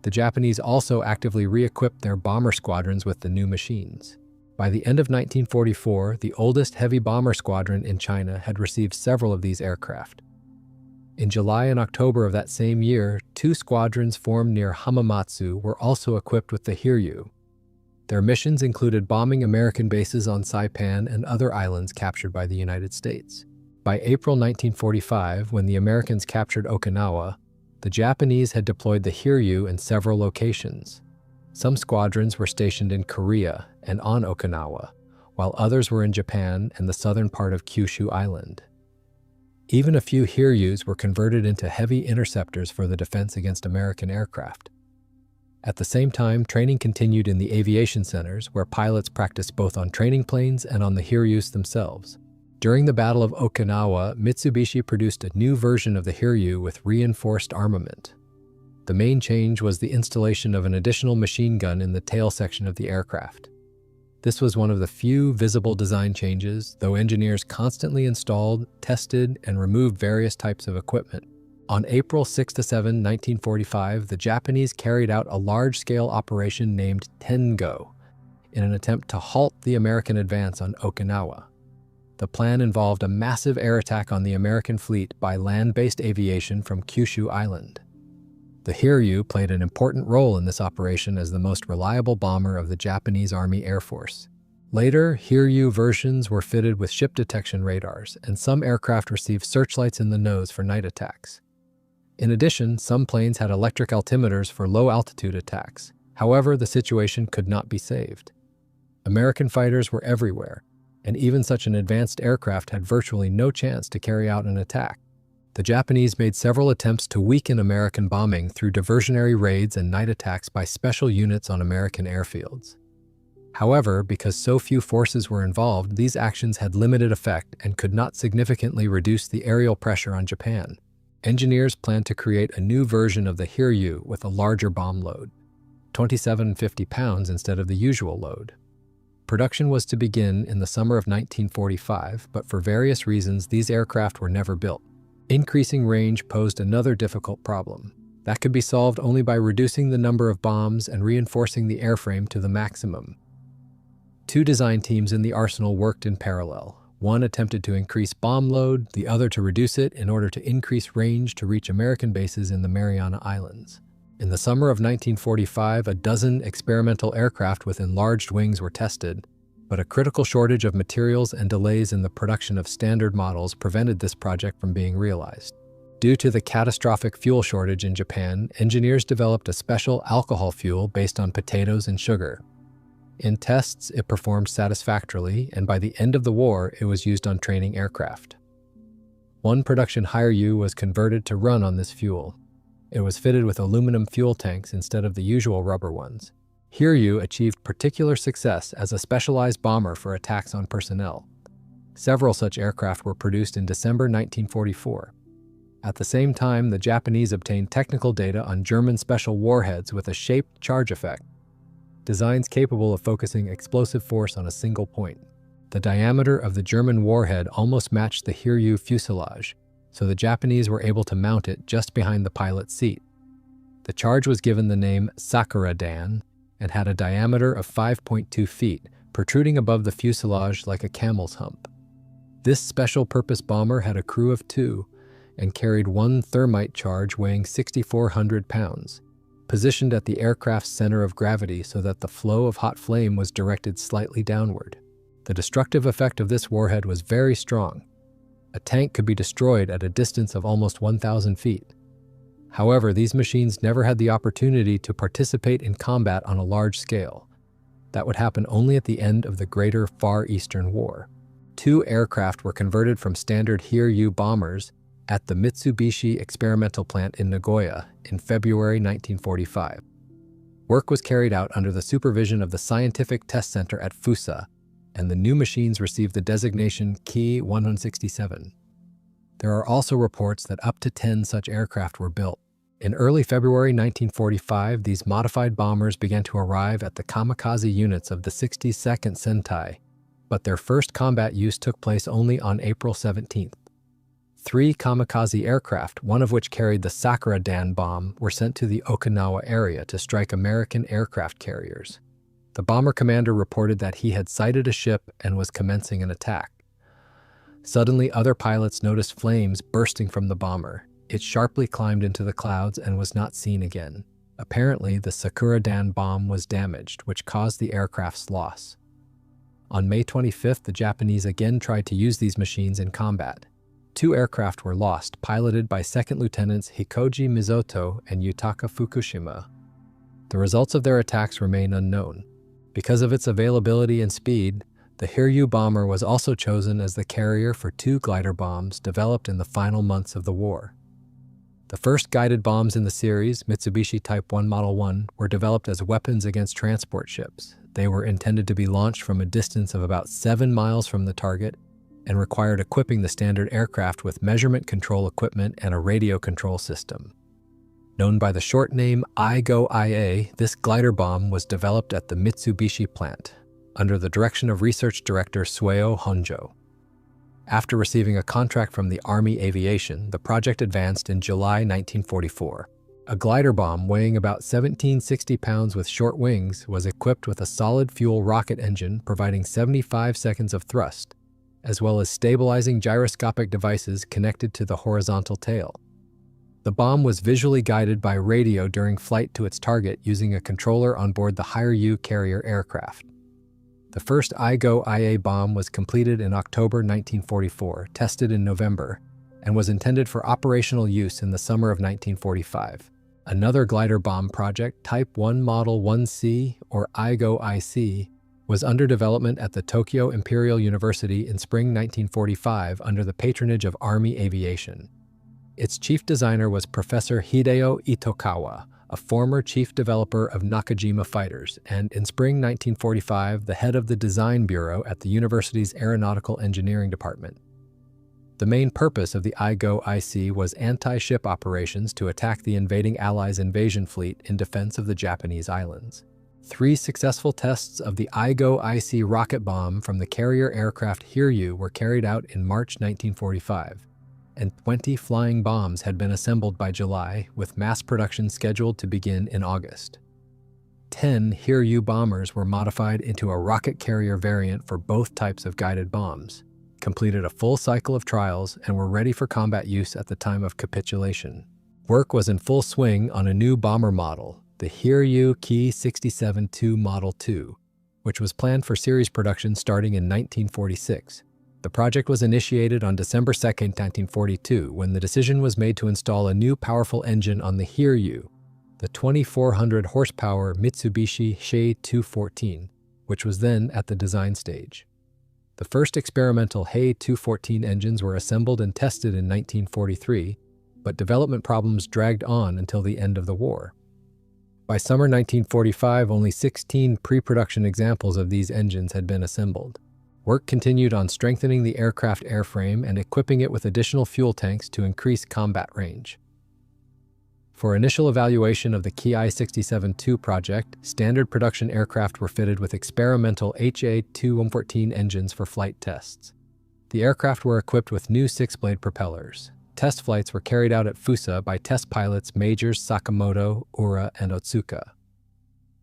Speaker 1: The Japanese also actively re-equipped their bomber squadrons with the new machines. By the end of 1944, the oldest heavy bomber squadron in China had received several of these aircraft. In July and October of that same year, 2 squadrons formed near Hamamatsu were also equipped with the Hiryu. Their missions included bombing American bases on Saipan and other islands captured by the United States. By April 1945, when the Americans captured Okinawa, the Japanese had deployed the Hiryu in several locations. Some squadrons were stationed in Korea and on Okinawa, while others were in Japan and the southern part of Kyushu Island. Even a few Hiryus were converted into heavy interceptors for the defense against American aircraft. At the same time, training continued in the aviation centers, where pilots practiced both on training planes and on the Hiryus themselves. During the Battle of Okinawa, Mitsubishi produced a new version of the Hiryu with reinforced armament. The main change was the installation of an additional machine gun in the tail section of the aircraft. This was one of the few visible design changes, though engineers constantly installed, tested, and removed various types of equipment. On April 6-7, 1945, the Japanese carried out a large-scale operation named Tengo in an attempt to halt the American advance on Okinawa. The plan involved a massive air attack on the American fleet by land-based aviation from Kyushu Island. The Hiryu played an important role in this operation as the most reliable bomber of the Japanese Army Air Force. Later, Hiryu versions were fitted with ship detection radars, and some aircraft received searchlights in the nose for night attacks. In addition, some planes had electric altimeters for low-altitude attacks. However, the situation could not be saved. American fighters were everywhere, and even such an advanced aircraft had virtually no chance to carry out an attack. The Japanese made several attempts to weaken American bombing through diversionary raids and night attacks by special units on American airfields. However, because so few forces were involved, these actions had limited effect and could not significantly reduce the aerial pressure on Japan. Engineers planned to create a new version of the Hiryu with a larger bomb load, 2750 pounds instead of the usual load. Production was to begin in the summer of 1945, but for various reasons, these aircraft were never built. Increasing range posed another difficult problem. That could be solved only by reducing the number of bombs and reinforcing the airframe to the maximum. Two design teams in the arsenal worked in parallel. One attempted to increase bomb load, the other to reduce it in order to increase range to reach American bases in the Mariana Islands. In the summer of 1945, a dozen experimental aircraft with enlarged wings were tested, but a critical shortage of materials and delays in the production of standard models prevented this project from being realized. Due to the catastrophic fuel shortage in Japan, engineers developed a special alcohol fuel based on potatoes and sugar. In tests, it performed satisfactorily, and by the end of the war, it was used on training aircraft. One production Hiryu was converted to run on this fuel. It was fitted with aluminum fuel tanks instead of the usual rubber ones. Hiryu achieved particular success as a specialized bomber for attacks on personnel. Several such aircraft were produced in December 1944. At the same time, the Japanese obtained technical data on German special warheads with a shaped charge effect, designs capable of focusing explosive force on a single point. The diameter of the German warhead almost matched the Hiryu fuselage, so the Japanese were able to mount it just behind the pilot's seat. The charge was given the name Sakura-dan and had a diameter of 5.2 feet, protruding above the fuselage like a camel's hump. This special-purpose bomber had a crew of 2 and carried one thermite charge weighing 6,400 pounds, positioned at the aircraft's center of gravity so that the flow of hot flame was directed slightly downward. The destructive effect of this warhead was very strong. A tank could be destroyed at a distance of almost 1,000 feet. However, these machines never had the opportunity to participate in combat on a large scale. That would happen only at the end of the Greater Far Eastern War. 2 aircraft were converted from standard Hiryu bombers at the Mitsubishi experimental plant in Nagoya in February 1945. Work was carried out under the supervision of the Scientific Test Center at Fusa, and the new machines received the designation Ki-67. There are also reports that up to 10 such aircraft were built. In early February 1945, these modified bombers began to arrive at the Kamikaze units of the 62nd Sentai, but their first combat use took place only on April 17th. 3 Kamikaze aircraft, one of which carried the Sakura-dan bomb, were sent to the Okinawa area to strike American aircraft carriers. The bomber commander reported that he had sighted a ship and was commencing an attack. Suddenly, other pilots noticed flames bursting from the bomber. It sharply climbed into the clouds and was not seen again. Apparently, the Sakura-dan bomb was damaged, which caused the aircraft's loss. On May 25th, the Japanese again tried to use these machines in combat. 2 aircraft were lost, piloted by Second Lieutenants Hikoji Mizoto and Yutaka Fukushima. The results of their attacks remain unknown. Because of its availability and speed, the Hiryu bomber was also chosen as the carrier for 2 glider bombs developed in the final months of the war. The first guided bombs in the series, Mitsubishi Type 1 Model 1, were developed as weapons against transport ships. They were intended to be launched from a distance of about 7 miles from the target and required equipping the standard aircraft with measurement control equipment and a radio control system. Known by the short name IGO-IA, this glider bomb was developed at the Mitsubishi plant, under the direction of Research Director Sueo Honjo. After receiving a contract from the Army Aviation, the project advanced in July 1944. A glider bomb weighing about 1,760 pounds with short wings was equipped with a solid fuel rocket engine providing 75 seconds of thrust, as well as stabilizing gyroscopic devices connected to the horizontal tail. The bomb was visually guided by radio during flight to its target using a controller on board the Hiryu carrier aircraft. The first I-GO-IA bomb was completed in October 1944, tested in November, and was intended for operational use in the summer of 1945. Another glider bomb project, Type 1 Model 1C, or I-GO-IC, was under development at the Tokyo Imperial University in spring 1945 under the patronage of Army Aviation. Its chief designer was Professor Hideo Itokawa, a former chief developer of Nakajima fighters, and in spring 1945, the head of the design bureau at the university's aeronautical engineering department. The main purpose of the I-GO-IC was anti-ship operations to attack the invading Allies' invasion fleet in defense of the Japanese islands. 3 successful tests of the I-GO-IC rocket bomb from the carrier aircraft Hiryu were carried out in March 1945, and 20 flying bombs had been assembled by July, with mass production scheduled to begin in August. 10 Hiryu bombers were modified into a rocket carrier variant for both types of guided bombs, completed a full cycle of trials, and were ready for combat use at the time of capitulation. Work was in full swing on a new bomber model, the Hiryu Ki-67 Model 2, which was planned for series production starting in 1946. The project was initiated on December 2, 1942, when the decision was made to install a new powerful engine on the Hiryu, the 2,400 horsepower Mitsubishi Ki-214, which was then at the design stage. The first experimental Ki-214 engines were assembled and tested in 1943, but development problems dragged on until the end of the war. By summer 1945, only 16 pre-production examples of these engines had been assembled. Work continued on strengthening the aircraft airframe and equipping it with additional fuel tanks to increase combat range. For initial evaluation of the Ki-67-2 project, standard production aircraft were fitted with experimental HA-214 engines for flight tests. The aircraft were equipped with new 6-blade propellers. Test flights were carried out at Fusa by test pilots Majors Sakamoto, Ura, and Otsuka.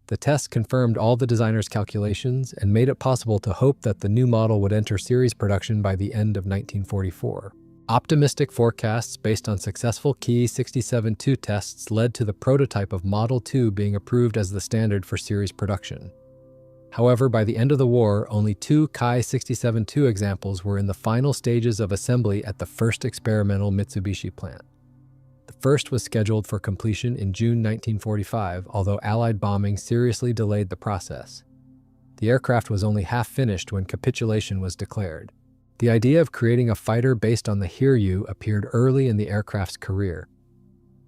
Speaker 1: The tests confirmed all the designer's calculations and made it possible to hope that the new model would enter series production by the end of 1944. Optimistic forecasts based on successful Ki-67-2 tests led to the prototype of Model 2 being approved as the standard for series production. However, by the end of the war, only 2 Ki-67-2 examples were in the final stages of assembly at the first experimental Mitsubishi plant. The first was scheduled for completion in June 1945, although Allied bombing seriously delayed the process. The aircraft was only half finished when capitulation was declared. The idea of creating a fighter based on the Hiryu appeared early in the aircraft's career.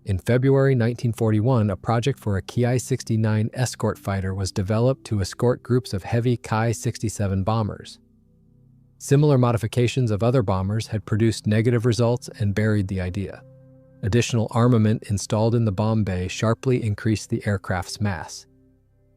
Speaker 1: In February 1941, a project for a Ki-69 escort fighter was developed to escort groups of heavy Ki-67 bombers. Similar modifications of other bombers had produced negative results and buried the idea. Additional armament installed in the bomb bay sharply increased the aircraft's mass.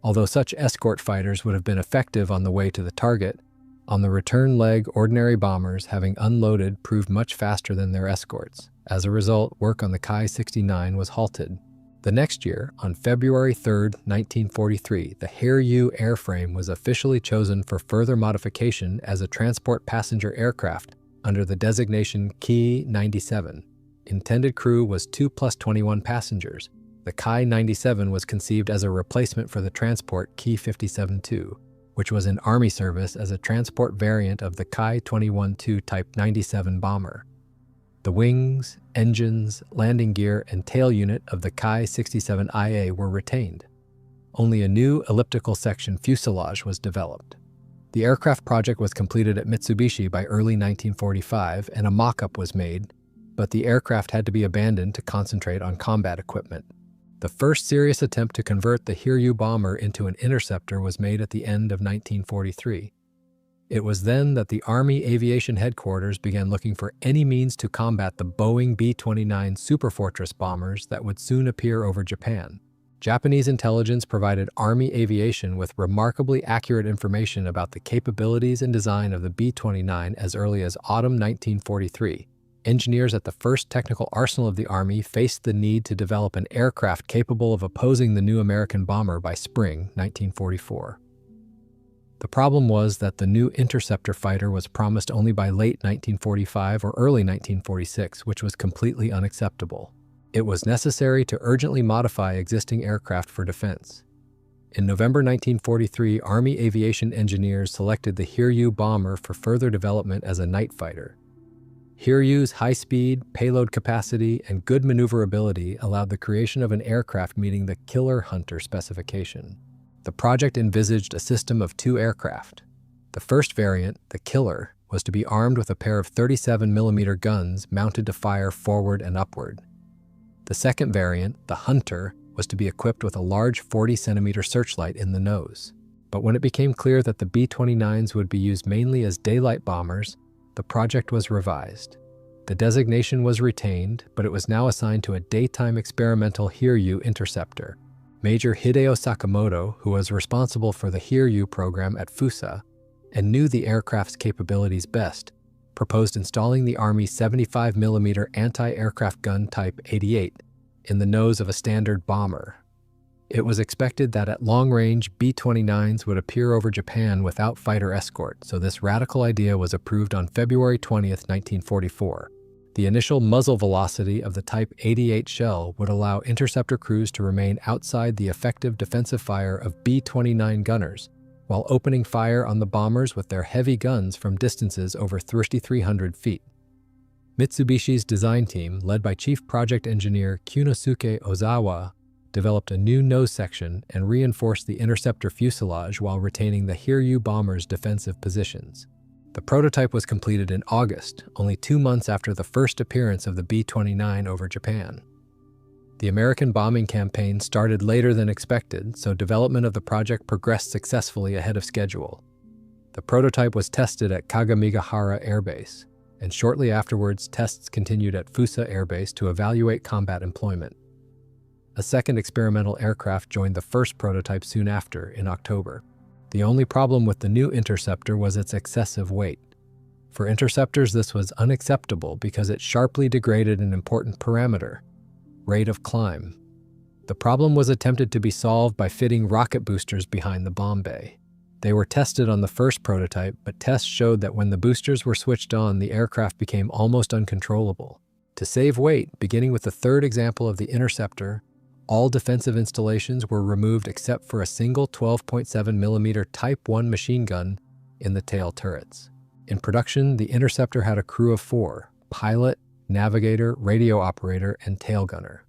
Speaker 1: Although such escort fighters would have been effective on the way to the target, on the return leg, ordinary bombers, having unloaded, proved much faster than their escorts. As a result, work on the Ki-69 was halted. The next year, on February 3, 1943, the Hiryu airframe was officially chosen for further modification as a transport passenger aircraft under the designation Ki-97. Intended crew was 2 plus 21 passengers. The Ki-97 was conceived as a replacement for the transport Ki-57-2, which was in Army service as a transport variant of the Ki-21-2 Type 97 bomber. The wings, engines, landing gear, and tail unit of the Ki-67IA were retained. Only a new elliptical section fuselage was developed. The aircraft project was completed at Mitsubishi by early 1945, and a mock-up was made, but the aircraft had to be abandoned to concentrate on combat equipment. The first serious attempt to convert the Hiryu bomber into an Interceptor was made at the end of 1943. It was then that the Army Aviation Headquarters began looking for any means to combat the Boeing B-29 Superfortress bombers that would soon appear over Japan. Japanese intelligence provided Army Aviation with remarkably accurate information about the capabilities and design of the B-29 as early as autumn 1943. Engineers at the first technical arsenal of the Army faced the need to develop an aircraft capable of opposing the new American bomber by spring 1944. The problem was that the new Interceptor fighter was promised only by late 1945 or early 1946, which was completely unacceptable. It was necessary to urgently modify existing aircraft for defense. In November 1943, Army aviation engineers selected the Hiryu bomber for further development as a night fighter. Hiryu's high speed, payload capacity, and good maneuverability allowed the creation of an aircraft meeting the Killer Hunter specification. The project envisaged a system of 2 aircraft. The first variant, the Killer, was to be armed with a pair of 37mm guns mounted to fire forward and upward. The second variant, the Hunter, was to be equipped with a large 40cm searchlight in the nose. But when it became clear that the B-29s would be used mainly as daylight bombers, the project was revised. The designation was retained, but it was now assigned to a daytime experimental Hiryu Interceptor. Major Hideo Sakamoto, who was responsible for the Hiryu program at Fusa and knew the aircraft's capabilities best, proposed installing the Army's 75mm anti-aircraft gun Type 88 in the nose of a standard bomber. It was expected that at long-range, B-29s would appear over Japan without fighter escort, so this radical idea was approved on February 20, 1944. The initial muzzle velocity of the Type 88 shell would allow interceptor crews to remain outside the effective defensive fire of B-29 gunners, while opening fire on the bombers with their heavy guns from distances over 3,300 feet. Mitsubishi's design team, led by Chief Project Engineer Kunosuke Ozawa, developed a new nose section and reinforced the interceptor fuselage while retaining the Hiryu bomber's defensive positions. The prototype was completed in August, only 2 months after the first appearance of the B-29 over Japan. The American bombing campaign started later than expected, so development of the project progressed successfully ahead of schedule. The prototype was tested at Kagamigahara Air Base, and shortly afterwards tests continued at Fusa Air Base to evaluate combat employment. A second experimental aircraft joined the first prototype soon after, in October. The only problem with the new Interceptor was its excessive weight. For interceptors, this was unacceptable because it sharply degraded an important parameter: rate of climb. The problem was attempted to be solved by fitting rocket boosters behind the bomb bay. They were tested on the first prototype, but tests showed that when the boosters were switched on, the aircraft became almost uncontrollable. To save weight, beginning with the third example of the Interceptor, all defensive installations were removed except for a single 12.7mm Type 1 machine gun in the tail turrets. In production, the Interceptor had a crew of 4: pilot, navigator, radio operator, and tail gunner.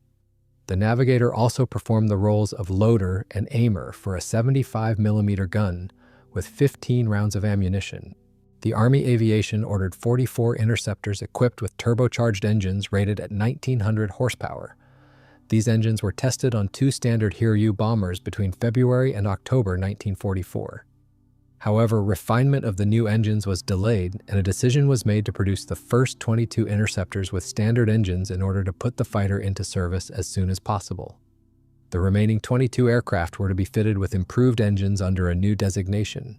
Speaker 1: The navigator also performed the roles of loader and aimer for a 75mm gun with 15 rounds of ammunition. The Army Aviation ordered 44 interceptors equipped with turbocharged engines rated at 1,900 horsepower. These engines were tested on 2 standard Hiryu bombers between February and October 1944. However, refinement of the new engines was delayed, and a decision was made to produce the first 22 interceptors with standard engines in order to put the fighter into service as soon as possible. The remaining 22 aircraft were to be fitted with improved engines under a new designation.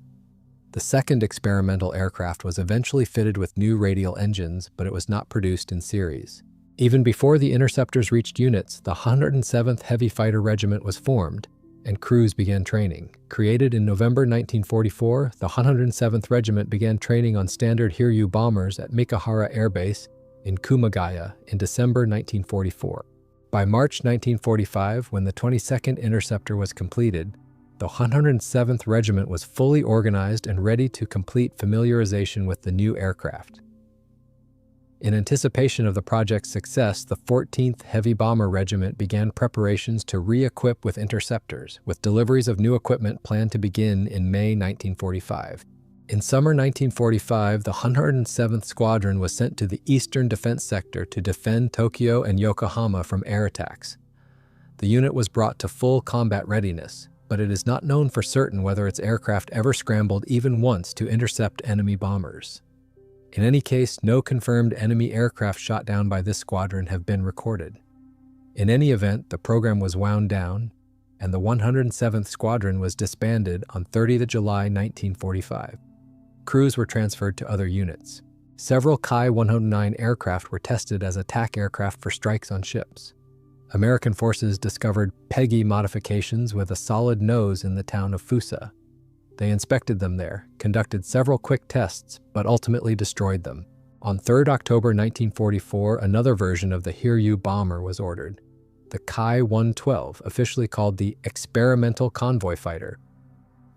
Speaker 1: The second experimental aircraft was eventually fitted with new radial engines, but it was not produced in series. Even before the interceptors reached units, the 107th Heavy Fighter Regiment was formed, and crews began training. Created in November 1944, the 107th Regiment began training on standard Hiryu bombers at Mikihara Air Base in Kamikaze in December 1944. By March 1945, when the 22nd Interceptor was completed, the 107th Regiment was fully organized and ready to complete familiarization with the new aircraft. In anticipation of the project's success, the 14th Heavy Bomber Regiment began preparations to re-equip with interceptors, with deliveries of new equipment planned to begin in May 1945. In summer 1945, the 107th Squadron was sent to the Eastern Defense Sector to defend Tokyo and Yokohama from air attacks. The unit was brought to full combat readiness, but it is not known for certain whether its aircraft ever scrambled even once to intercept enemy bombers. In any case, no confirmed enemy aircraft shot down by this squadron have been recorded. In any event, the program was wound down, and the 107th Squadron was disbanded on 30 July 1945. Crews were transferred to other units. Several Ki-109 aircraft were tested as attack aircraft for strikes on ships. American forces discovered Peggy modifications with a solid nose in the town of Fusa. They inspected them there, conducted several quick tests, but ultimately destroyed them. On 3 October 1944, another version of the Hiryu bomber was ordered, the Ki-112, officially called the Experimental Convoy Fighter.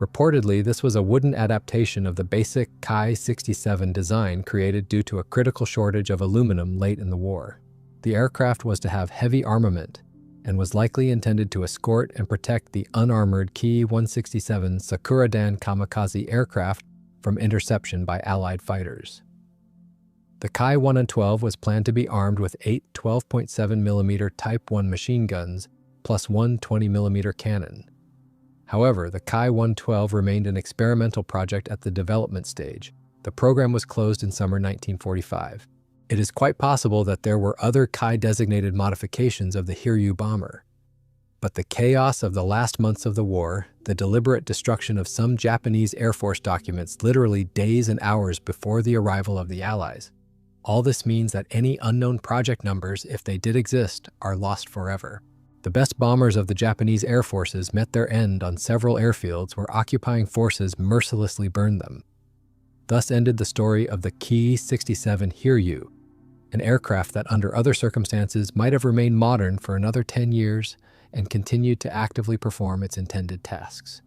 Speaker 1: Reportedly, this was a wooden adaptation of the basic Ki-67 design created due to a critical shortage of aluminum late in the war. The aircraft was to have heavy armament and was likely intended to escort and protect the unarmored Ki-167 Sakuradan Kamikaze aircraft from interception by Allied fighters. The Ki-112 was planned to be armed with 8 12.7mm Type 1 machine guns plus one 20mm cannon. However, the Ki-112 remained an experimental project at the development stage. The program was closed in summer 1945. It is quite possible that there were other Ki-designated modifications of the Hiryu bomber. But the chaos of the last months of the war, the deliberate destruction of some Japanese Air Force documents literally days and hours before the arrival of the Allies, all this means that any unknown project numbers, if they did exist, are lost forever. The best bombers of the Japanese Air Forces met their end on several airfields where occupying forces mercilessly burned them. Thus ended the story of the Ki-67 Hiryu, an aircraft that under other circumstances might have remained modern for another 10 years and continued to actively perform its intended tasks.